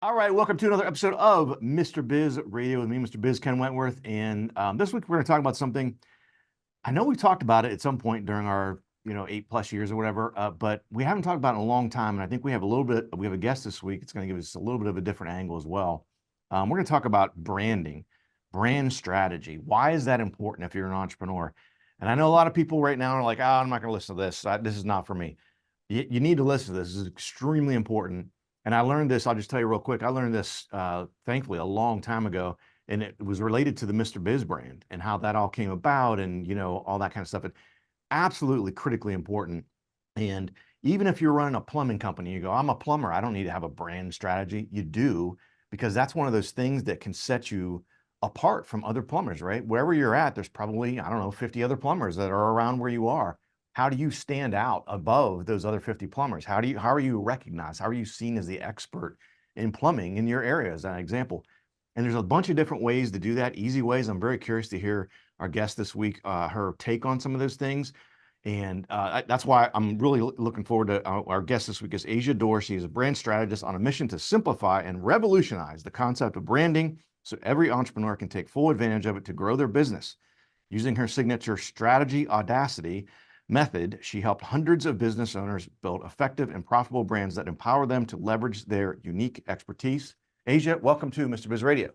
All right, welcome to another episode of Mr. Biz Radio with me, Mr. Biz Ken Wentworth. And this week we're going to talk about something. I know we talked about it at some point during our 8+ years or whatever, but we haven't talked about it in a long time. And I think we have a guest this week. It's going to give us a little bit of a different angle as well. We're going to talk about branding, brand strategy. Why is that important if you're an entrepreneur? And I know a lot of people right now are like, I'm not going to listen to this. This is not for me. You need to listen to this. This is extremely important. And I learned this, I'll just tell you real quick. I learned this, thankfully, a long time ago, and it was related to the Mr. Biz brand and how that all came about and, all that kind of stuff. And absolutely critically important. And even if you're running a plumbing company, you go, I'm a plumber, I don't need to have a brand strategy. You do, because that's one of those things that can set you apart from other plumbers, right? Wherever you're at, there's probably, I don't know, 50 other plumbers that are around where you are. How do you stand out above those other 50 plumbers? How are you recognized? How are you seen as the expert in plumbing in your area, as an example? And there's a bunch of different ways to do that, easy ways. I'm very curious to hear our guest this week, her take on some of those things. And that's why I'm really looking forward to our guest this week is Asia Dore. She is a brand strategist on a mission to simplify and revolutionize the concept of branding so every entrepreneur can take full advantage of it to grow their business. Using her signature strategy, AUDACITY Method, she helped hundreds of business owners build effective and profitable brands that empower them to leverage their unique expertise. Asia, welcome to Mr. Biz Radio.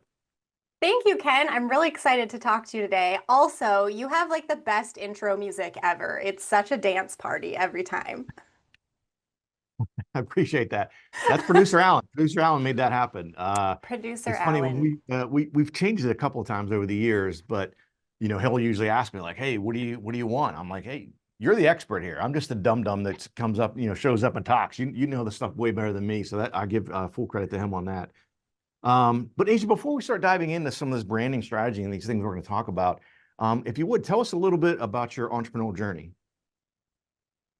Thank you, Ken. I'm really excited to talk to you today. Also, you have like the best intro music ever. It's such a dance party every time. I appreciate that. That's producer Alan. Producer Alan made that happen. Producer It's funny when Alan. we've changed it a couple of times over the years, but he'll usually ask me like, "Hey, what do you want?" I'm like, "Hey, you're the expert here. I'm just a dum dum that comes up, shows up and talks. You know the stuff way better than me." So that I give full credit to him on that. But Asia, before we start diving into some of this branding strategy and these things we're going to talk about, if you would tell us a little bit about your entrepreneurial journey.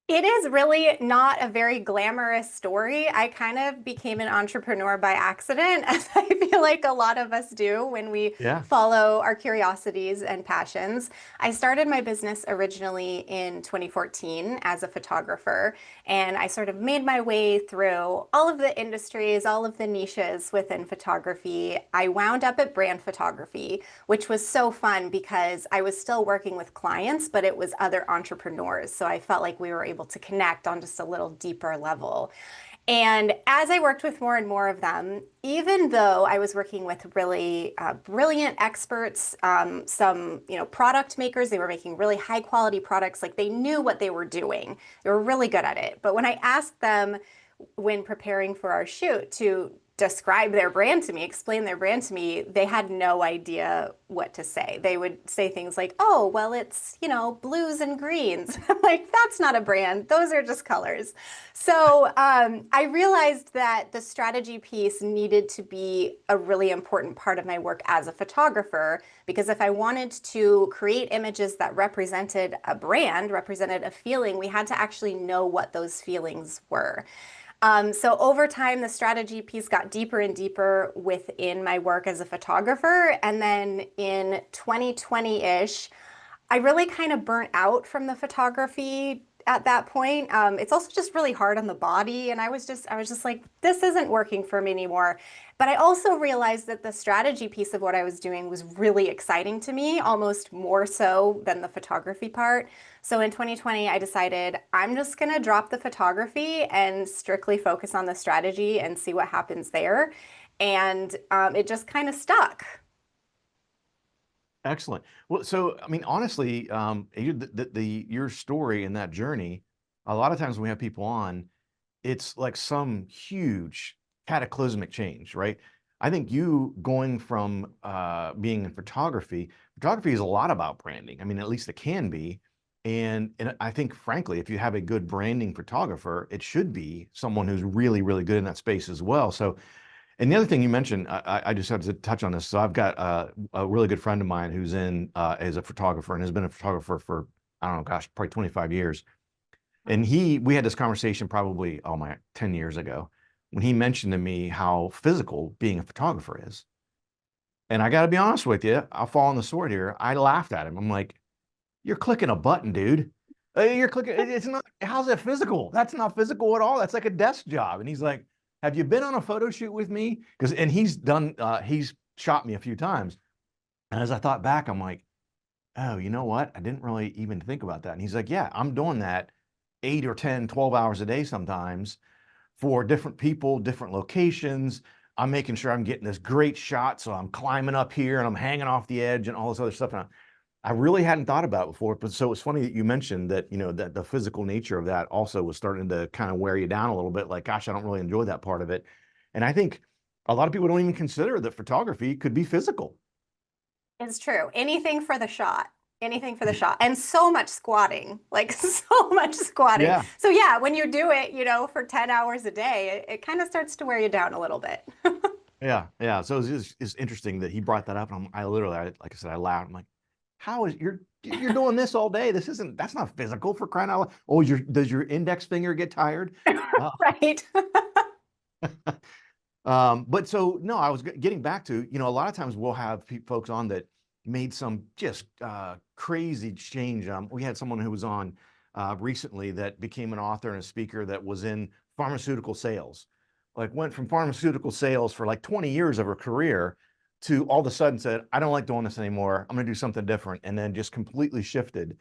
It is really not a very glamorous story. I kind of became an entrepreneur by accident, as I feel like a lot of us do when we Yeah. follow our curiosities and passions. I started my business originally in 2014 as a photographer, and I sort of made my way through all of the industries, all of the niches within photography. I wound up at brand photography, which was so fun because I was still working with clients, but it was other entrepreneurs. So I felt like we were able to connect on just a little deeper level. And as I worked with more and more of them, even though I was working with really brilliant experts, some product makers, they were making really high quality products, like they knew what they were doing. They were really good at it. But when I asked them when preparing for our shoot to describe their brand to me, explain their brand to me, they had no idea what to say. They would say things like, oh, well, it's, blues and greens. I'm like, that's not a brand. Those are just colors. So I realized that the strategy piece needed to be a really important part of my work as a photographer, because if I wanted to create images that represented a brand, represented a feeling, we had to actually know what those feelings were. So over time, the strategy piece got deeper and deeper within my work as a photographer. And then in 2020-ish, I really kind of burnt out from the photography at that point. It's also just really hard on the body. And I was just like, this isn't working for me anymore. But I also realized that the strategy piece of what I was doing was really exciting to me, almost more so than the photography part. So in 2020, I decided I'm just going to drop the photography and strictly focus on the strategy and see what happens there. And it just kind of stuck. Excellent. Well, so I mean, honestly, your story and that journey, a lot of times when we have people on, it's like some huge cataclysmic change, right? I think you going from being in photography is a lot about branding. I mean, at least it can be. And I think, frankly, if you have a good branding photographer, it should be someone who's really, really good in that space as well. So and the other thing you mentioned, I just have to touch on this. So I've got a really good friend of mine who's in as a photographer and has been a photographer for, I don't know, gosh, probably 25 years. And we had this conversation probably, 10 years ago when he mentioned to me how physical being a photographer is. And I got to be honest with you, I'll fall on the sword here. I laughed at him. I'm like, you're clicking a button, dude. You're clicking, it's not, how's that physical? That's not physical at all. That's like a desk job. And he's like, have you been on a photo shoot with me? And he's shot me a few times. And as I thought back, I'm like, oh, you know what? I didn't really even think about that. And he's like, yeah, I'm doing that 8 or 10, 12 hours a day sometimes for different people, different locations. I'm making sure I'm getting this great shot. So I'm climbing up here and I'm hanging off the edge and all this other stuff. And I really hadn't thought about it before. But so it's funny that you mentioned that, that the physical nature of that also was starting to kind of wear you down a little bit. Like, gosh, I don't really enjoy that part of it. And I think a lot of people don't even consider that photography could be physical. It's true. Anything for the shot. Anything for the shot. And so much squatting, like so much squatting. Yeah. So yeah, when you do it, for 10 hours a day, it kind of starts to wear you down a little bit. Yeah. Yeah. So it's interesting that he brought that up. And I literally, like I said, I laughed. I'm like, how is you're doing this all day? That's not physical, for crying out loud. Oh, does your index finger get tired? Right. But so no, I was getting back to, a lot of times we'll have folks on that made some just crazy change. We had someone who was on recently that became an author and a speaker that was in pharmaceutical sales, like went from pharmaceutical sales for like 20 years of her career to all of a sudden said, I don't like doing this anymore. I'm going to do something different. And then just completely shifted.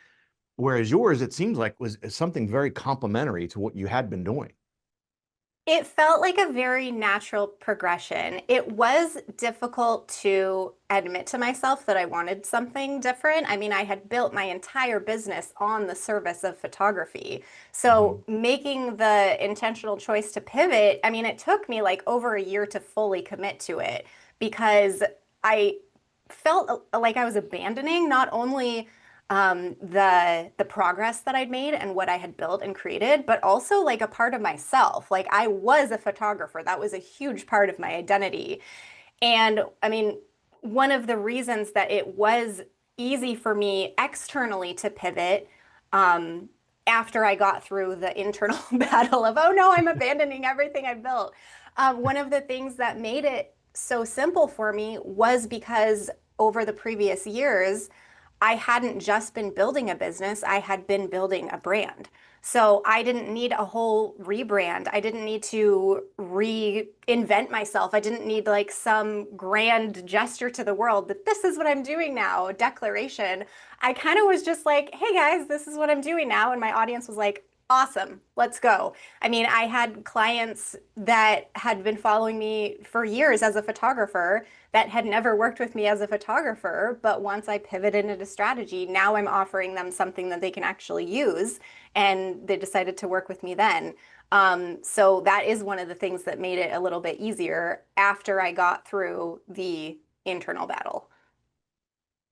Whereas yours, it seems like was something very complementary to what you had been doing. It felt like a very natural progression. It was difficult to admit to myself that I wanted something different. I mean, I had built my entire business on the service of photography. So making the intentional choice to pivot, I mean, it took me like over a year to fully commit to it because I felt like I was abandoning not only the progress that I'd made and what I had built and created, but also like a part of myself. Like I was a photographer. That was a huge part of my identity. And I mean, one of the reasons that it was easy for me externally to pivot, after I got through the internal battle of, oh no, I'm abandoning everything I built. One of the things that made it so simple for me was because over the previous years, I hadn't just been building a business, I had been building a brand. So I didn't need a whole rebrand. I didn't need to reinvent myself. I didn't need like some grand gesture to the world that this is what I'm doing now, a declaration. I kind of was just like, hey guys, this is what I'm doing now. And my audience was like, awesome, let's go. I mean, I had clients that had been following me for years as a photographer that had never worked with me as a photographer, but once I pivoted into strategy, now I'm offering them something that they can actually use, and they decided to work with me then. So that is one of the things that made it a little bit easier after I got through the internal battle.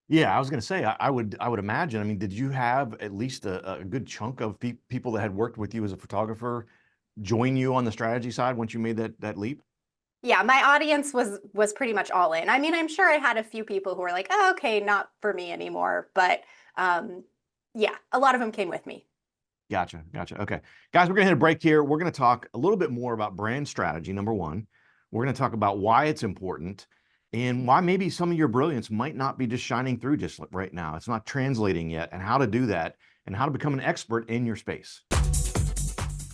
Yeah, I was going to say, I would imagine. I mean, did you have at least a good chunk of people that had worked with you as a photographer join you on the strategy side once you made that leap? Yeah, my audience was pretty much all in. I mean, I'm sure I had a few people who were like, "Oh, okay, not for me anymore." But yeah, a lot of them came with me. Gotcha. Gotcha. Okay. Guys, we're going to hit a break here. We're going to talk a little bit more about brand strategy, number one. We're going to talk about why it's important and why maybe some of your brilliance might not be just shining through just right now. It's not translating yet, and how to do that and how to become an expert in your space.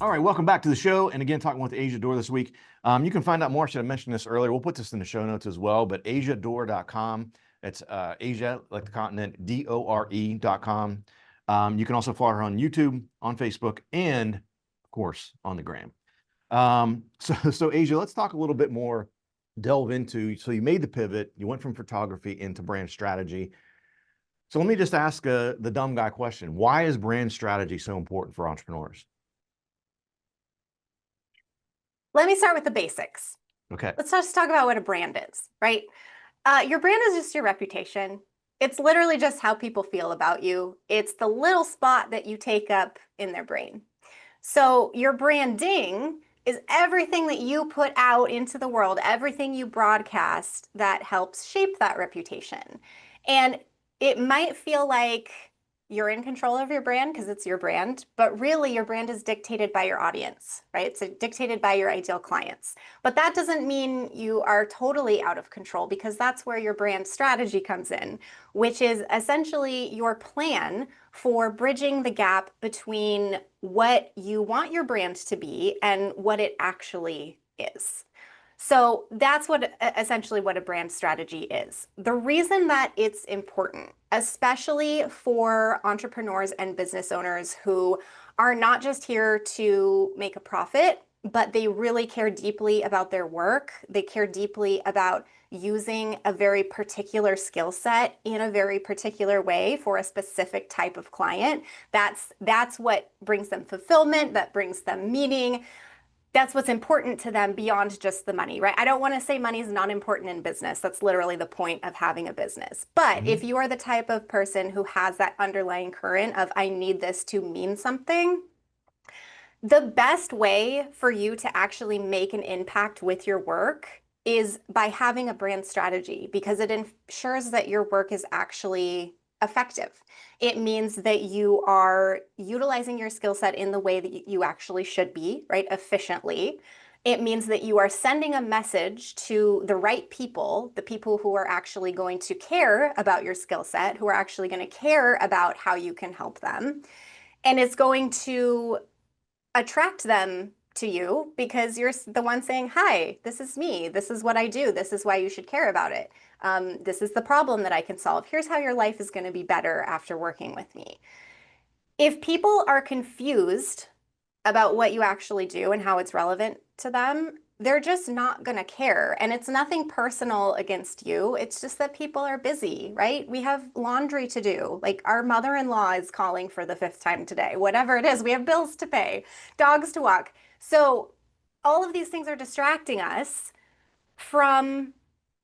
All right, welcome back to the show. And again, talking with Asia Dore this week. You can find out more. I should have mentioned this earlier. We'll put this in the show notes as well, but asiadore.com. It's Asia, like the continent, DORE.com. You can also follow her on YouTube, on Facebook, and of course, on the gram. So Asia, let's talk a little bit more, delve into, so you made the pivot, you went from photography into brand strategy. So let me just ask the dumb guy question. Why is brand strategy so important for entrepreneurs? Let me start with the basics. Okay. Let's just talk about what a brand is, right? Your brand is just your reputation. It's literally just how people feel about you. It's the little spot that you take up in their brain. So your branding is everything that you put out into the world, everything you broadcast that helps shape that reputation. And it might feel like you're in control of your brand because it's your brand, but really your brand is dictated by your audience, right? It's dictated by your ideal clients. But that doesn't mean you are totally out of control, because that's where your brand strategy comes in, which is essentially your plan for bridging the gap between what you want your brand to be and what it actually is. So that's what essentially what a brand strategy is. The reason that it's important, especially for entrepreneurs and business owners who are not just here to make a profit, but they really care deeply about their work. They care deeply about using a very particular skill set in a very particular way for a specific type of client. That's what brings them fulfillment, that brings them meaning. That's what's important to them beyond just the money, right? I don't want to say money is not important in business. That's literally the point of having a business. But if you are the type of person who has that underlying current of, I need this to mean something, the best way for you to actually make an impact with your work is by having a brand strategy, because it ensures that your work is actually effective. It means that you are utilizing your skill set in the way that you actually should be, right? Efficiently. It means that you are sending a message to the right people, the people who are actually going to care about your skill set, who are actually going to care about how you can help them. And it's going to attract them to you because you're the one saying, hi, this is me. This is what I do. This is why you should care about it. This is the problem that I can solve. Here's how your life is going to be better after working with me. If people are confused about what you actually do and how it's relevant to them, they're just not going to care. And it's nothing personal against you. It's just that people are busy, right? We have laundry to do. Like our mother-in-law is calling for the fifth time today, whatever it is. We have bills to pay, dogs to walk. So all of these things are distracting us from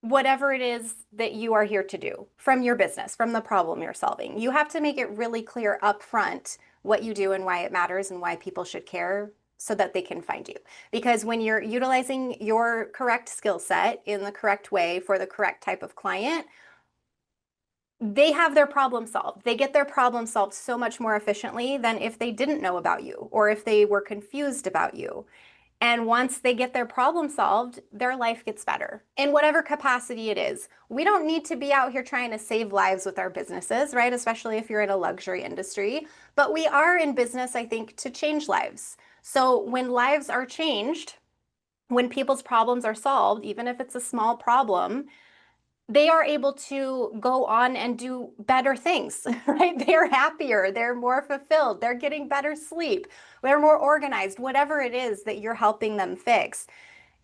whatever it is that you are here to do, from your business, from the problem you're solving. You have to make it really clear up front what you do and why it matters and why people should care so that they can find you. Because when you're utilizing your correct skill set in the correct way for the correct type of client, they have their problem solved. They get their problem solved so much more efficiently than if they didn't know about you or if they were confused about you. And once they get their problem solved, their life gets better in whatever capacity it is. We don't need to be out here trying to save lives with our businesses, right? Especially if you're in a luxury industry. But we are in business, I think, to change lives. So when lives are changed, when people's problems are solved, even if it's a small problem, they are able to go on and do better things, right? They're happier, they're more fulfilled, they're getting better sleep, they're more organized, whatever it is that you're helping them fix.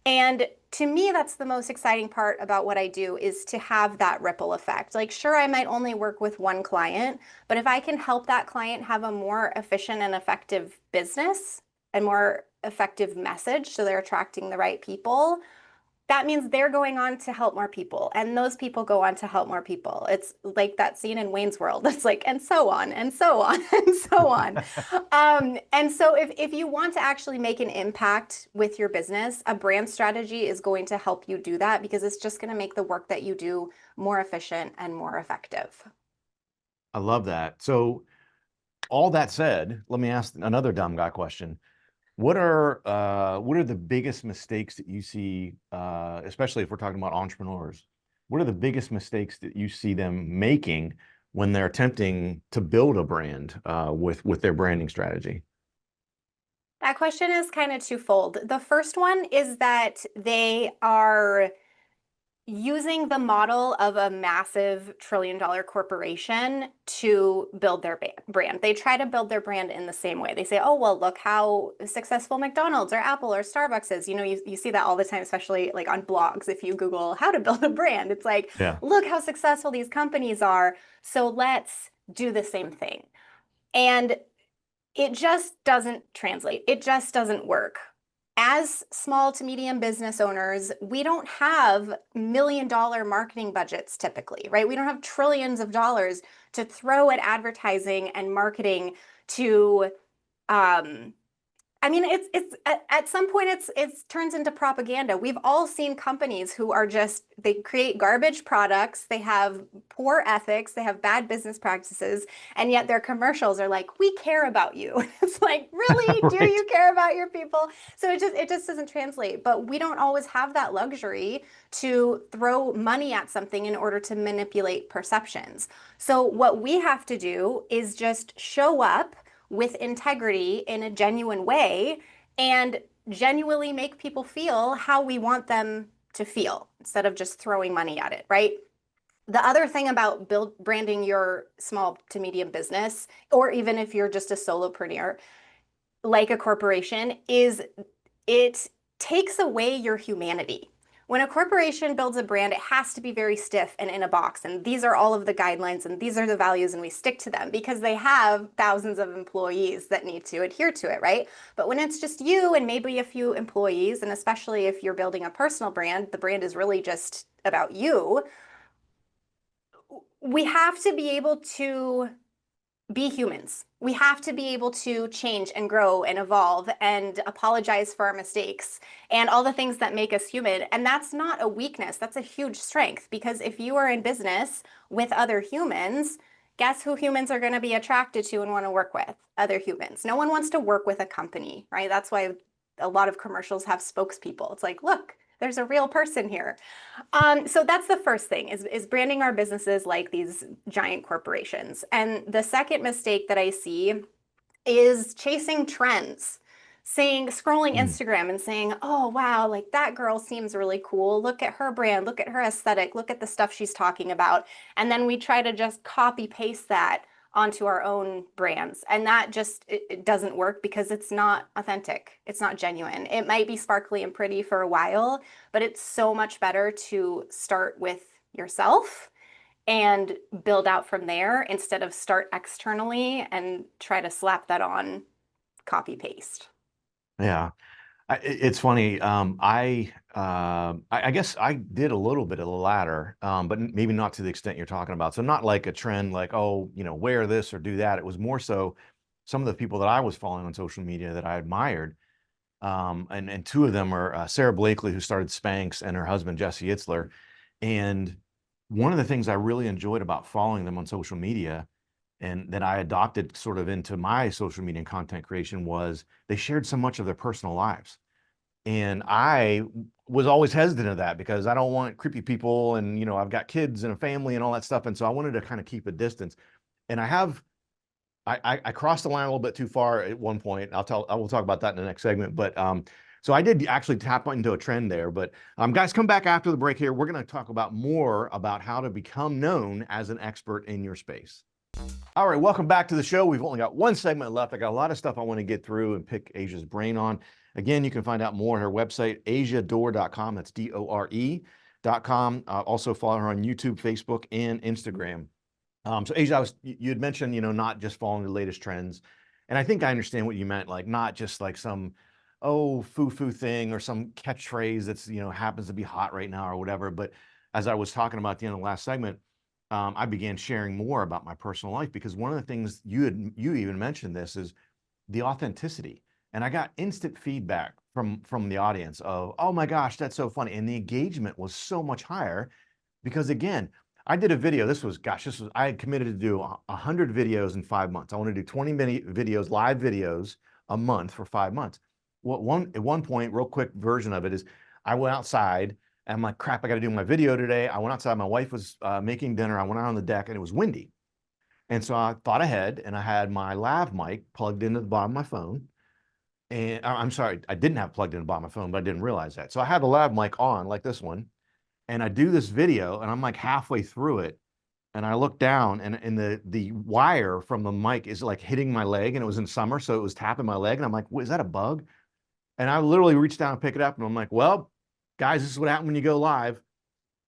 And to me, that's the most exciting part about what I do is to have that ripple effect. Like, sure, I might only work with one client, but if I can help that client have a more efficient and effective business and more effective message, so they're attracting the right people, that means they're going on to help more people, and those people go on to help more people. It's like that scene in Wayne's World. It's like, and so on, and so on, and so on. And so if you want to actually make an impact with your business, a brand strategy is going to help you do that because it's just going to make the work that you do more efficient and more effective. I love that. So all that said, let me ask another dumb guy question. What are the biggest mistakes that you see, especially if we're talking about entrepreneurs? What are the biggest mistakes that you see them making when they're attempting to build a brand with their branding strategy? That question is kind of twofold. The first one is that they are using the model of a massive trillion-dollar corporation to build their brand. They try to build their brand in the same way. They say, oh, well, look how successful McDonald's or Apple or Starbucks is. You know, you see that all the time, especially like on blogs. If you Google how to build a brand, it's like, Yeah. look how successful these companies are. So let's do the same thing. And it just doesn't translate. It just doesn't work. As small to medium business owners, we don't have million-dollar marketing budgets typically, right? We don't have trillions of dollars to throw at advertising and marketing to I mean, it's at some point it's turns into propaganda. We've all seen companies who are just they create garbage products, they have poor ethics, they have bad business practices, and yet their commercials are like, "We care about you." It's like, really? Do Right. you care about your people? So it just doesn't translate. But we don't always have that luxury to throw money at something in order to manipulate perceptions. So what we have to do is just show up with integrity in a genuine way and genuinely make people feel how we want them to feel instead of just throwing money at it, right? The other thing about branding your small to medium business, or even if you're just a solopreneur, like a corporation, is it takes away your humanity. When a corporation builds a brand, it has to be very stiff and in a box. And these are all of the guidelines and these are the values, and we stick to them because they have thousands of employees that need to adhere to it, right? But when it's just you and maybe a few employees, and especially if you're building a personal brand, the brand is really just about you. We have to be able to be humans. We have to be able to change and grow and evolve and apologize for our mistakes and all the things that make us human. And that's not a weakness, that's a huge strength, because if you are in business with other humans, guess who humans are going to be attracted to and want to work with? Other humans. No one wants to work with a company, right? That's why a lot of commercials have spokespeople. It's like, look, there's a real person here. So that's the first thing is branding our businesses like these giant corporations. And the second mistake that I see is chasing trends, scrolling Mm. Instagram and saying, oh, wow, like that girl seems really cool. Look at her brand, look at her aesthetic, look at the stuff she's talking about. And then we try to just copy paste that onto our own brands. And that just, it doesn't work because it's not authentic. It's not genuine. It might be sparkly and pretty for a while, but it's so much better to start with yourself and build out from there instead of start externally and try to slap that on copy paste. Yeah. It's funny. I guess I did a little bit of the latter, but maybe not to the extent you're talking about. So not like a trend, like, oh, wear this or do that. It was more so some of the people that I was following on social media that I admired. And two of them are Sarah Blakely, who started Spanx, and her husband, Jesse Itzler. And one of the things I really enjoyed about following them on social media and that I adopted sort of into my social media and content creation was they shared so much of their personal lives. And I was always hesitant of that because I don't want creepy people and, I've got kids and a family and all that stuff. And so I wanted to kind of keep a distance. And I crossed the line a little bit too far at one point. I will talk about that in the next segment. But so I did actually tap into a trend there. But guys, come back after the break here. We're going to talk about more about how to become known as an expert in your space. All right, welcome back to the show. We've only got one segment left. I got a lot of stuff I want to get through and pick Asia's brain on. Again, you can find out more on her website, asiadore.com. That's DORE.com. Also follow her on YouTube, Facebook, and Instagram. So Asia, you had mentioned, not just following the latest trends. And I think I understand what you meant, like not just like some, oh, foo-foo thing or some catchphrase that's, happens to be hot right now or whatever. But as I was talking about at the end of the last segment, I began sharing more about my personal life because one of the things you even mentioned this is the authenticity. And I got instant feedback from the audience of, oh my gosh, that's so funny. And the engagement was so much higher because again, I did a video. I had committed to do 100 videos in 5 months. I want to do 20 minute videos, live videos a month for 5 months. Well, at one point, real quick version of it is I went outside and I'm like, crap, I got to do my video today. I went outside. My wife was making dinner. I went out on the deck and it was windy. And so I thought ahead and I had my lav mic plugged into the bottom of my phone. And I'm sorry, I didn't have plugged in the bottom of my phone, but I didn't realize that. So I had the lav mic on like this one. And I do this video and I'm like halfway through it. And I look down and the wire from the mic is like hitting my leg, and it was in summer. So it was tapping my leg. And I'm like, is that a bug? And I literally reached down and pick it up. And I'm like, well, guys, this is what happens when you go live.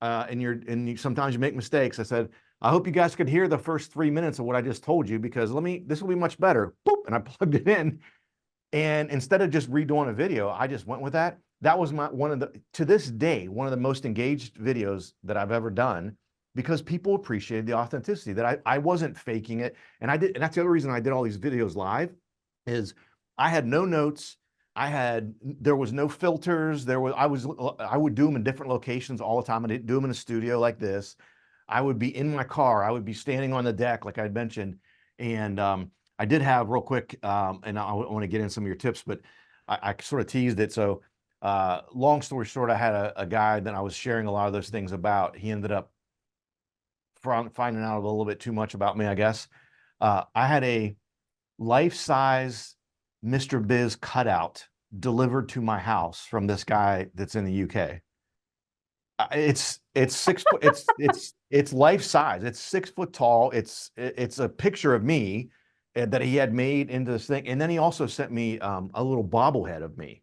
Sometimes you make mistakes. I said, I hope you guys could hear the first 3 minutes of what I just told you, because this will be much better. Boop, and I plugged it in. And instead of just redoing a video, I just went with that. That was to this day, one of the most engaged videos that I've ever done, because people appreciated the authenticity that I wasn't faking it. And that's the other reason I did all these videos live is I had no notes. There was no filters. I would do them in different locations all the time. I didn't do them in a studio like this. I would be in my car. I would be standing on the deck, like I mentioned. And I did have real quick, and I want to get in some of your tips, but I sort of teased it. So long story short, I had a guy that I was sharing a lot of those things about. He ended up finding out a little bit too much about me, I guess. I had a life-size Mr. Biz cutout delivered to my house from this guy that's in the UK. It's 6 foot. It's life size. It's 6 foot tall. It's a picture of me that he had made into this thing, and then he also sent me a little bobblehead of me,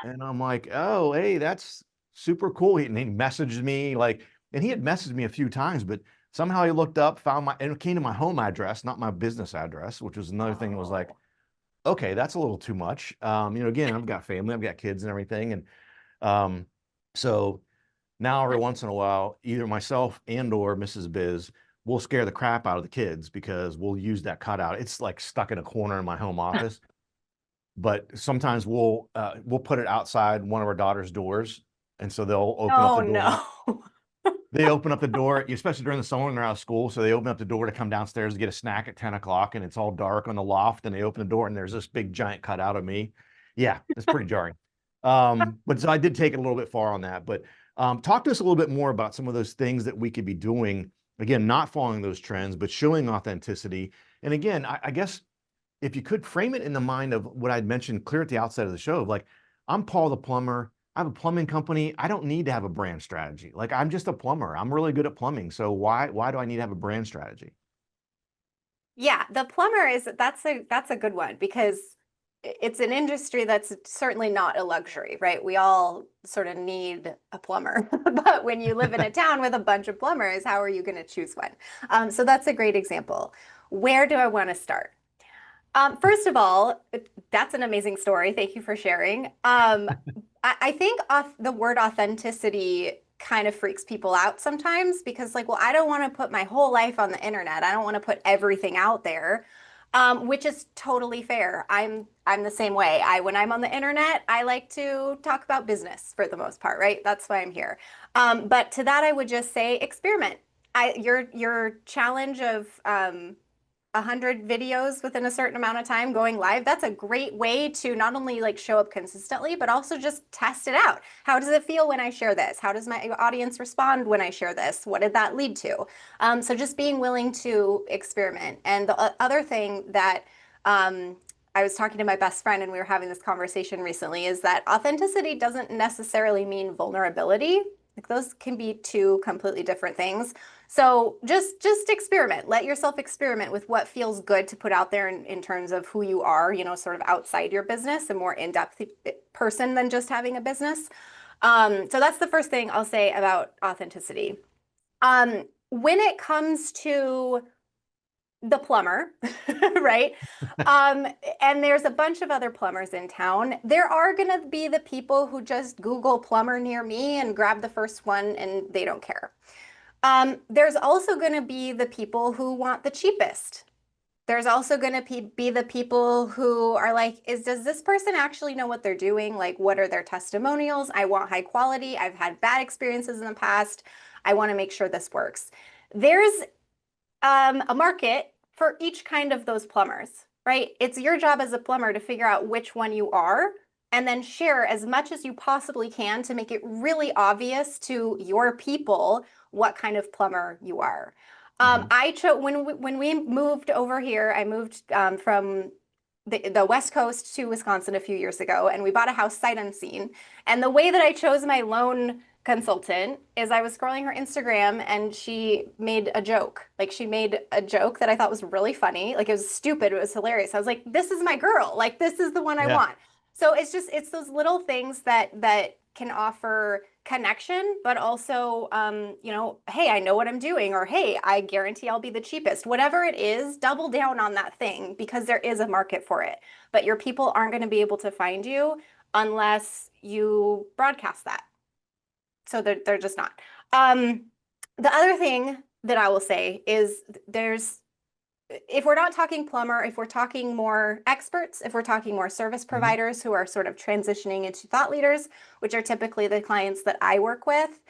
and I'm like, oh, hey, that's super cool. And he messaged me like, and he had messaged me a few times, but somehow he looked up, found my, and it came to my home address, not my business address, which was another thing that was like, Oh. okay, that's a little too much. Again, I've got family, I've got kids and everything, and um, so now every once in a while, either myself and or Mrs. Biz will scare the crap out of the kids because we'll use that cutout. It's like stuck in a corner in my home office, but sometimes we'll put it outside one of our daughter's doors, and so they'll open up Oh the door. no. They open up the door, especially during the summer when they're out of school. So they open up the door to come downstairs to get a snack at 10 o'clock, and it's all dark on the loft. And they open the door, and there's this big giant cutout of me. Yeah, it's pretty jarring. But so I did take it a little bit far on that. But talk to us a little bit more about some of those things that we could be doing. Again, not following those trends, but showing authenticity. And again, I guess if you could frame it in the mind of what I'd mentioned clear at the outset of the show, like I'm Paul the plumber. I have a plumbing company. I don't need to have a brand strategy. Like I'm just a plumber. I'm really good at plumbing. So why do I need to have a brand strategy? Yeah, the plumber is that's a good one because it's an industry that's certainly not a luxury, right? We all sort of need a plumber, but when you live in a town with a bunch of plumbers, how are you going to choose one? So that's a great example. Where do I want to start? First of all, that's an amazing story. Thank you for sharing. I think the word authenticity kind of freaks people out sometimes because, like, well, I don't want to put my whole life on the internet. I don't want to put everything out there, which is totally fair. I'm the same way. When I'm on the internet, I like to talk about business for the most part, right? That's why I'm here. But to that, I would just say experiment. Your challenge of 100 videos within a certain amount of time going live, that's a great way to not only like show up consistently, but also just test it out. How does it feel when I share this? How does my audience respond when I share this? What did that lead to? So just being willing to experiment. And the other thing that I was talking to my best friend and we were having this conversation recently is that authenticity doesn't necessarily mean vulnerability. Like those can be two completely different things. So just experiment. Let yourself experiment with what feels good to put out there in terms of who you are, sort of outside your business, a more in-depth person than just having a business. So that's the first thing I'll say about authenticity. When it comes to the plumber, right? And there's a bunch of other plumbers in town. There are going to be the people who just Google plumber near me and grab the first one and they don't care. There's also going to be the people who want the cheapest. There's also going to be the people who are like, does this person actually know what they're doing? Like, what are their testimonials? I want high quality. I've had bad experiences in the past. I want to make sure this works. There's a market for each kind of those plumbers, right? It's your job as a plumber to figure out which one you are and then share as much as you possibly can to make it really obvious to your people what kind of plumber you are. Mhm. I chose when we moved over here, I moved from the West Coast to Wisconsin a few years ago, and we bought a house sight unseen. And the way that I chose my loan consultant is I was scrolling her Instagram and she made a joke. Like she made a joke that I thought was really funny. Like it was stupid, it was hilarious. I was like, this is my girl. Like this is the one I Yeah. want. So it's those little things that can offer connection, but also hey, I know what I'm doing, or hey, I guarantee I'll be the cheapest. Whatever it is, double down on that thing because there is a market for it. But your people aren't going to be able to find you unless you broadcast that. So they're just not. Um, the other thing that I will say is if we're not talking plumber, if we're talking more experts, if we're talking more service Mhm. providers who are sort of transitioning into thought leaders, which are typically the clients that I work with,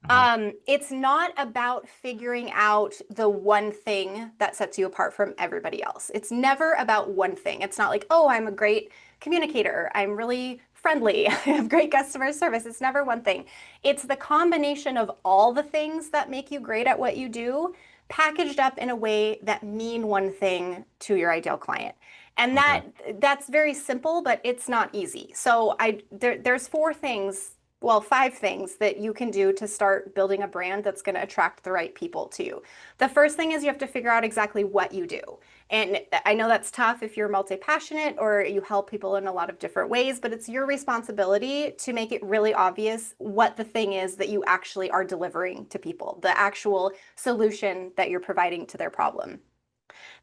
Uh-huh. it's not about figuring out the one thing that sets you apart from everybody else. It's never about one thing. It's not like, oh, I'm a great communicator. I'm really friendly. I have great customer service. It's never one thing. It's the combination of all the things that make you great at what you do, packaged up in a way that mean one thing to your ideal client. And Okay. that's very simple, but it's not easy. So there's four things, well, five things that you can do to start building a brand that's going to attract the right people to you. The first thing is you have to figure out exactly what you do. And I know that's tough if you're multi-passionate or you help people in a lot of different ways, but it's your responsibility to make it really obvious what the thing is that you actually are delivering to people, the actual solution that you're providing to their problem.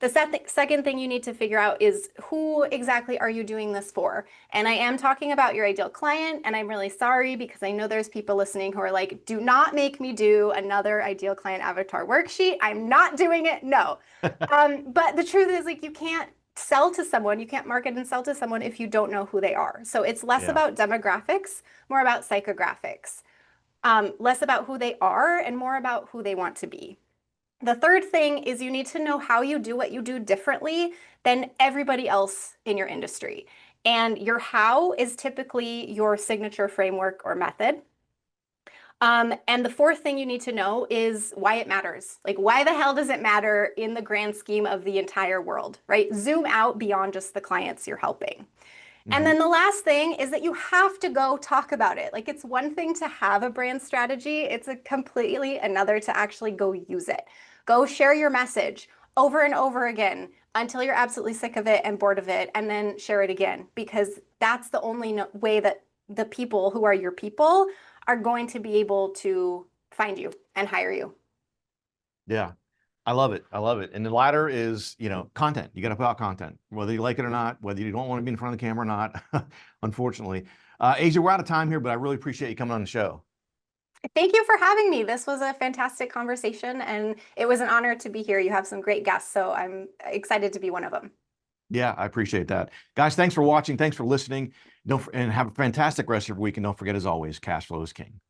The second thing you need to figure out is who exactly are you doing this for? And I am talking about your ideal client, and I'm really sorry because I know there's people listening who are like, do not make me do another ideal client avatar worksheet. I'm not doing it. No. But the truth is, like, you can't sell to someone, you can't market and sell to someone if you don't know who they are. So it's less Yeah. about demographics, more about psychographics, less about who they are and more about who they want to be. The third thing is you need to know how you do what you do differently than everybody else in your industry. And your how is typically your signature framework or method. And the fourth thing you need to know is why it matters. Like, why the hell does it matter in the grand scheme of the entire world, right? Zoom out beyond just the clients you're helping. And Hmm. then the last thing is that you have to go talk about it. Like, it's one thing to have a brand strategy, it's a completely another to actually go use it. Go share your message over and over again until you're absolutely sick of it and bored of it, and then share it again, because that's the only way that the people who are your people are going to be able to find you and hire you. Yeah. I love it. I love it. And the latter is, content. You got to put out content, whether you like it or not, whether you don't want to be in front of the camera or not, unfortunately. Asia, we're out of time here, but I really appreciate you coming on the show. Thank you for having me. This was a fantastic conversation, and it was an honor to be here. You have some great guests, so I'm excited to be one of them. Yeah, I appreciate that. Guys, thanks for watching. Thanks for listening. And have a fantastic rest of your week. And don't forget, as always, cash flow is king.